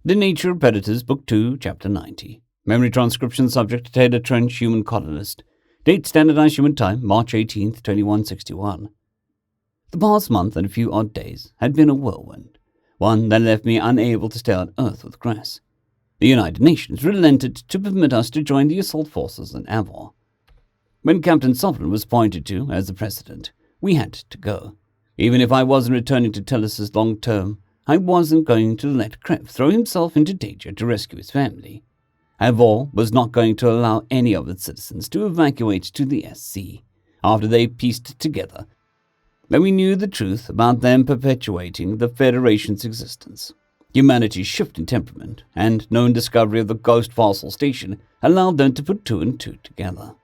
The Nature of Predators, Book 2, Chapter 90. Memory transcription subject Taylor Trench, human colonist. Date standardized human time, March 18th, 2161. The past month and a few odd days had been a whirlwind, one that left me unable to stay on Earth with grass. The United Nations relented to permit us to join the assault forces in Avon. When Captain Sovereign was pointed to as the president, we had to go. Even if I wasn't returning to Tellus's long term, I wasn't going to let Krev throw himself into danger to rescue his family. Avon was not going to allow any of its citizens to evacuate to the SC after they pieced together that we knew the truth about them perpetuating the Federation's existence. Humanity's shift in temperament and known discovery of the ghost fossil station allowed them to put two and two together.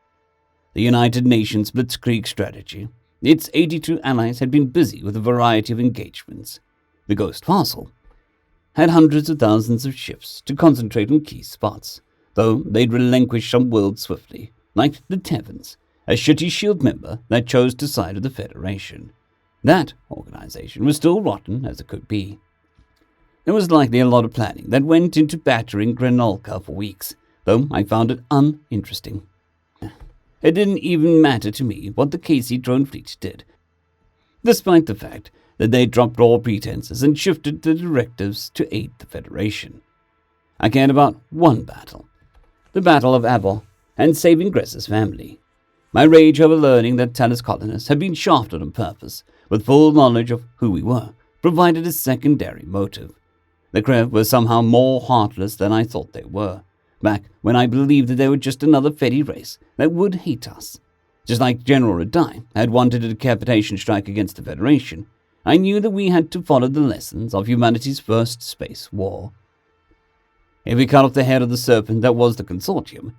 The United Nations Blitzkrieg strategy. Its 82 allies had been busy with a variety of engagements. The ghost fossil had hundreds of thousands of ships to concentrate on key spots, though they'd relinquish some worlds swiftly, like the Tevans, a shitty SHIELD member that chose to side with the Federation. That organization was still rotten as it could be. There was likely a lot of planning that went into battering Grenolka for weeks, though I found it uninteresting. It didn't even matter to me what the KC drone fleet did, despite the fact that they dropped all pretenses and shifted the directives to aid the Federation. I cared about one battle, the Battle of Avon, and saving Gressa's family. My rage over learning that Tellus colonists had been shafted on purpose, with full knowledge of who we were, provided a secondary motive. The Krev were somehow more heartless than I thought they were, back when I believed that they were just another Fedi race that would hate us. Just like General Radai had wanted a decapitation strike against the Federation, I knew that we had to follow the lessons of humanity's first space war. If we cut off the head of the serpent that was the consortium,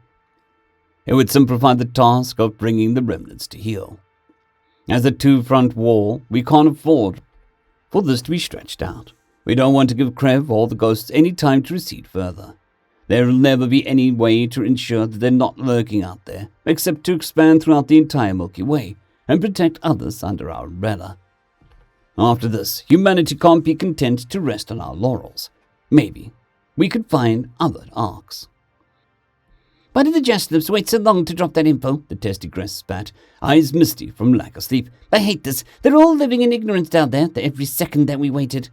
it would simplify the task of bringing the remnants to heel. As a two-front war, we can't afford for this to be stretched out. We don't want to give Krev or the ghosts any time to recede further. There will never be any way to ensure that they're not lurking out there, except to expand throughout the entire Milky Way and protect others under our umbrella. After this, humanity can't be content to rest on our laurels. Maybe we could find other arcs. Why did the Jaslips wait so long to drop that info? The testy Gress spat, eyes misty from lack of sleep. I hate this. They're all living in ignorance down there every second that we waited.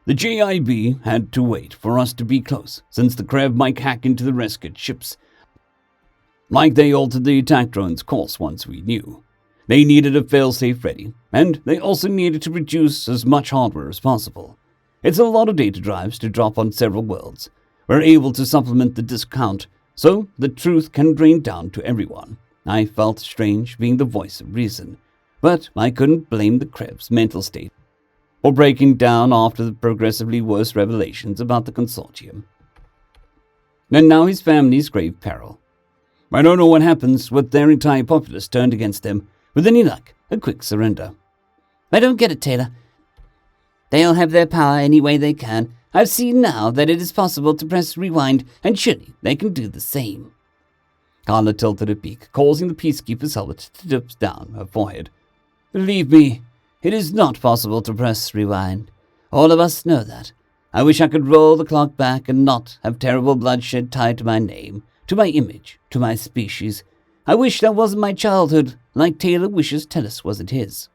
The JIB had to wait for us to be close, since the Krev might hack into the rescued ships. Like they altered the attack drone's course once we knew. They needed a failsafe ready, and they also needed to produce as much hardware as possible. It's a lot of data drives to drop on several worlds. We're able to supplement the disk count, so the truth can drain down to everyone. I felt strange being the voice of reason, but I couldn't blame the Krev's mental state for breaking down after the progressively worse revelations about the consortium. And now his family's grave peril. I don't know what happens with their entire populace turned against them. With any luck, a quick surrender. I don't get it, Taylor. They'll have their power any way they can. I've seen now that it is possible to press rewind, and surely they can do the same. Carla tilted her beak, causing the Peacekeeper's helmet to dip down her forehead. Believe me, it is not possible to press rewind. All of us know that. I wish I could roll the clock back and not have terrible bloodshed tied to my name, to my image, to my species. I wish that wasn't my childhood, like Taylor wishes Tellus wasn't his.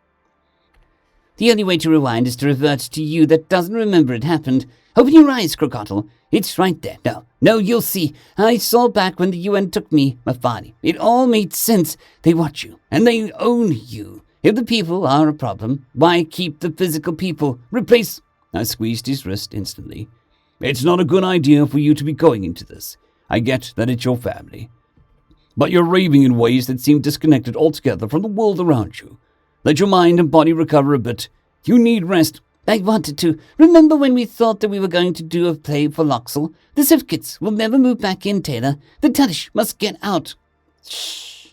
The only way to rewind is to revert to you that doesn't remember it happened. Open your eyes, Crocodile. It's right there. No, you'll see. I saw back when the UN took me, Mafani. It all made sense. They watch you, and they own you. If the people are a problem, why keep the physical people? Replace... I squeezed his wrist instantly. It's not a good idea for you to be going into this. I get that it's your family. But you're raving in ways that seem disconnected altogether from the world around you. Let your mind and body recover a bit. You need rest. I wanted to. Remember when we thought that we were going to do a play for Loxel? The Sifkits will never move back in, Taylor. The Tellish must get out. Shh.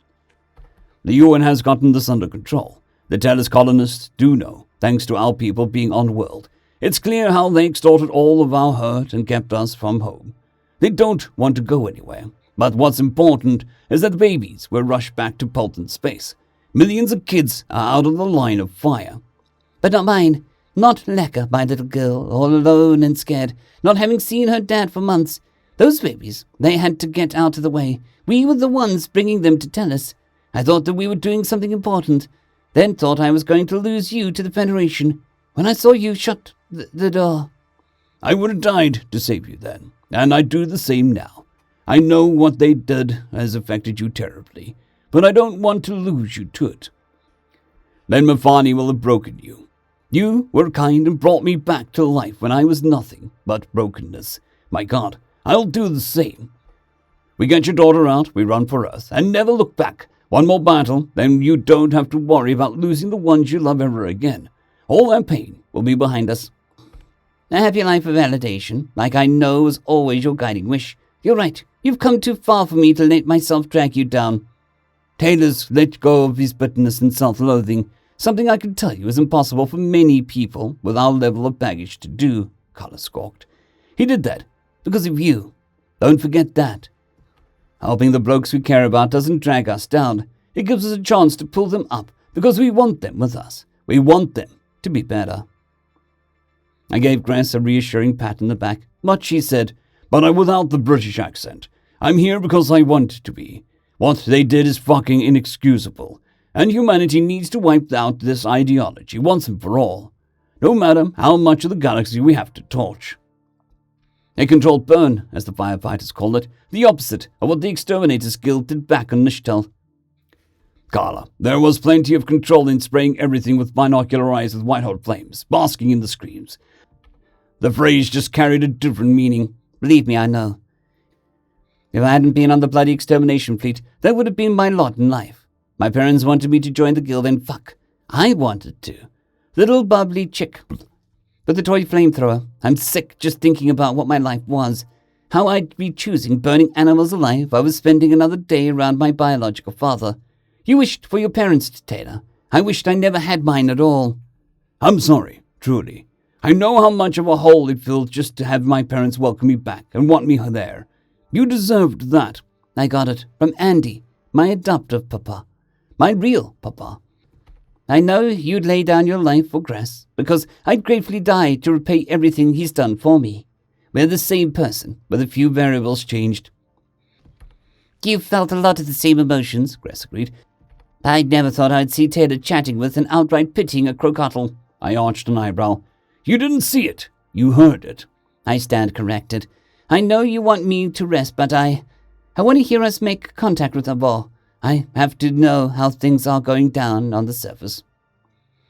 The UN has gotten this under control. The Tellus colonists do know, thanks to our people being on world. It's clear how they extorted all of our hurt and kept us from home. They don't want to go anywhere. But what's important is that the babies were rushed back to Polton space. Millions of kids are out of the line of fire. But not mine. Not Lekka, my little girl, all alone and scared, not having seen her dad for months. Those babies, they had to get out of the way. We were the ones bringing them to tell us. I thought that we were doing something important, then thought I was going to lose you to the Federation. When I saw you shut the door. I would have died to save you then, and I'd do the same now. I know what they did has affected you terribly, but I don't want to lose you to it. Then Mafani will have broken you. You were kind and brought me back to life when I was nothing but brokenness. My God, I'll do the same. We get your daughter out, we run for Earth, and never look back. One more battle, then you don't have to worry about losing the ones you love ever again. All that pain will be behind us. A happy life of validation, like I know was always your guiding wish. You're right, you've come too far for me to let myself drag you down. Taylor's let go of his bitterness and self-loathing, something I can tell you is impossible for many people with our level of baggage to do, Carla squawked. He did that because of you. Don't forget that. Helping the blokes we care about doesn't drag us down. It gives us a chance to pull them up because we want them with us. We want them to be better. I gave Grace a reassuring pat in the back. Much, she said, but I'm without the British accent. I'm here because I want to be. What they did is fucking inexcusable, and humanity needs to wipe out this ideology once and for all, no matter how much of the galaxy we have to torch. A controlled burn, as the firefighters call it, the opposite of what the Exterminators Guild did back on Nishtel. Carla, there was plenty of control in spraying everything with binocular eyes with white-hot flames, basking in the screams. The phrase just carried a different meaning. Believe me, I know. If I hadn't been on the bloody extermination fleet, that would have been my lot in life. My parents wanted me to join the guild, and fuck, I wanted to. Little bubbly chick. But the toy flamethrower, I'm sick just thinking about what my life was. How I'd be choosing burning animals alive if I was spending another day around my biological father. You wished for your parents, Taylor. I wished I never had mine at all. I'm sorry, truly. I know how much of a hole it filled just to have my parents welcome me back and want me there. You deserved that. I got it from Andy, my adoptive papa. My real papa. I know you'd lay down your life for Grass, because I'd gratefully die to repay everything he's done for me. We're the same person, with a few variables changed. You felt a lot of the same emotions, Grass agreed. I never thought I'd see Taylor chatting with and outright pitying a crocodile. I arched an eyebrow. You didn't see it. You heard it. I stand corrected. I know you want me to rest, but I want to hear us make contact with Abo. I have to know how things are going down on the surface.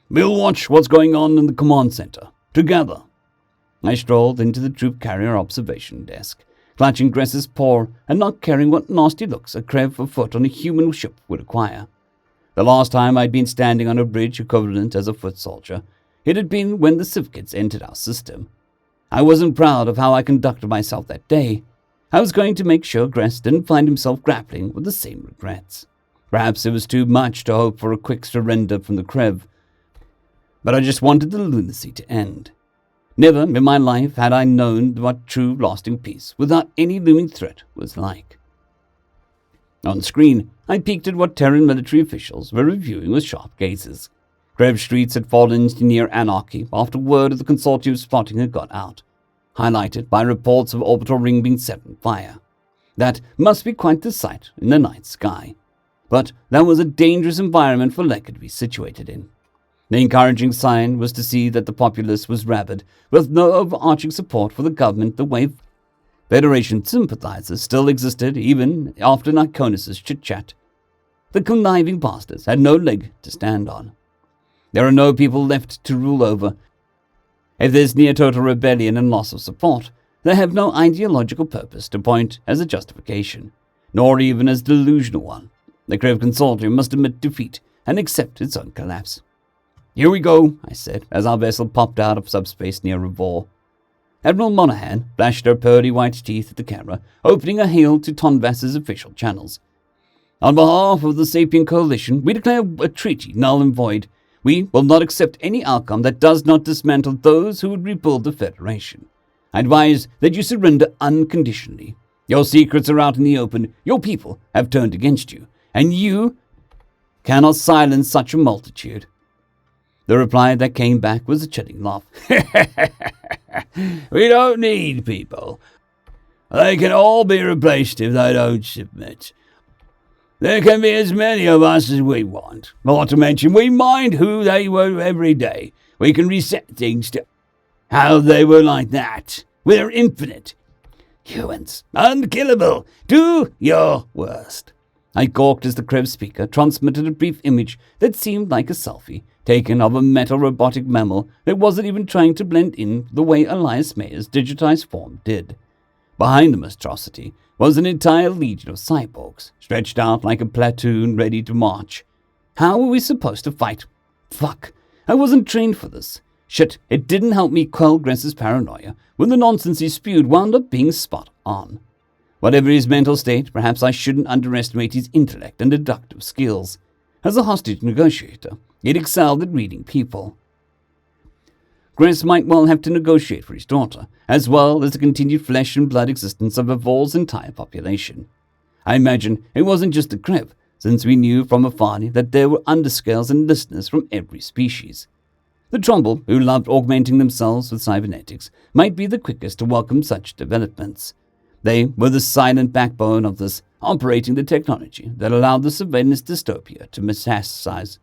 We'll watch what's going on in the command center. Together. I strolled into the troop carrier observation desk, clutching Gress's paw and not caring what nasty looks a Krev afoot on a human ship would acquire. The last time I'd been standing on a bridge equivalent as a foot soldier, it had been when the Civkits entered our system. I wasn't proud of how I conducted myself that day. I was going to make sure Gress didn't find himself grappling with the same regrets. Perhaps it was too much to hope for a quick surrender from the Krev, but I just wanted the lunacy to end. Never in my life had I known what true lasting peace without any looming threat was like. On screen, I peeked at what Terran military officials were reviewing with sharp gazes. Krev streets had fallen into near anarchy after word of the consortium's spotting had got out, highlighted by reports of orbital ring being set on fire. That must be quite the sight in the night sky. But that was a dangerous environment for Lekka to be situated in. The encouraging sign was to see that the populace was rabid, with no overarching support for the government the way Federation sympathizers still existed even after Nikonus' chit-chat. The conniving bastards had no leg to stand on. There are no people left to rule over. If there's near-total rebellion and loss of support, they have no ideological purpose to point as a justification, nor even as a delusional one. The Krev Consortium must admit defeat and accept its own collapse. Here we go, I said, as our vessel popped out of subspace near Revor. Admiral Monaghan flashed her pearly white teeth at the camera, opening a hail to Tonvass's official channels. On behalf of the Sapien Coalition, we declare a treaty null and void. We will not accept any outcome that does not dismantle those who would rebuild the Federation. I advise that you surrender unconditionally. Your secrets are out in the open, your people have turned against you, and you cannot silence such a multitude. The reply that came back was a chilling laugh. We don't need people. They can all be replaced if they don't submit. There can be as many of us as we want. Not to mention, we mind who they were every day. We can reset things to how they were like that. We're infinite. Humans, unkillable. Do your worst. I gawked as the Krev speaker transmitted a brief image that seemed like a selfie, taken of a metal robotic mammal that wasn't even trying to blend in the way Elias Mayer's digitized form did. Behind the monstrosity was an entire legion of cyborgs, stretched out like a platoon ready to march. How were we supposed to fight? Fuck, I wasn't trained for this. Shit, it didn't help me quell Gress's paranoia when the nonsense he spewed wound up being spot on. Whatever his mental state, perhaps I shouldn't underestimate his intellect and deductive skills. As a hostage negotiator, he'd excelled at reading people. Gress might well have to negotiate for his daughter, as well as the continued flesh and blood existence of Evol's entire population. I imagine it wasn't just the Krev, since we knew from afar that there were underscales and listeners from every species. The Trumbull, who loved augmenting themselves with cybernetics, might be the quickest to welcome such developments. They were the silent backbone of this, operating the technology that allowed the surveillance dystopia to metastasize.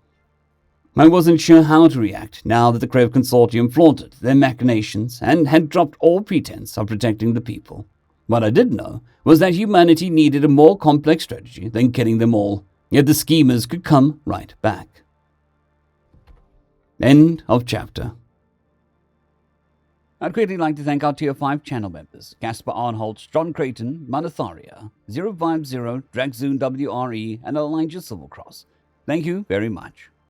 I wasn't sure how to react now that the Krev Consortium flaunted their machinations and had dropped all pretense of protecting the people. What I did know was that humanity needed a more complex strategy than killing them all, yet the schemers could come right back. End of chapter. I'd quickly like to thank our Tier 5 channel members, Casper Arnholtz, John Creighton, Manatharia, 050, Dragzoon WRE, and Elijah Silvercross. Thank you very much.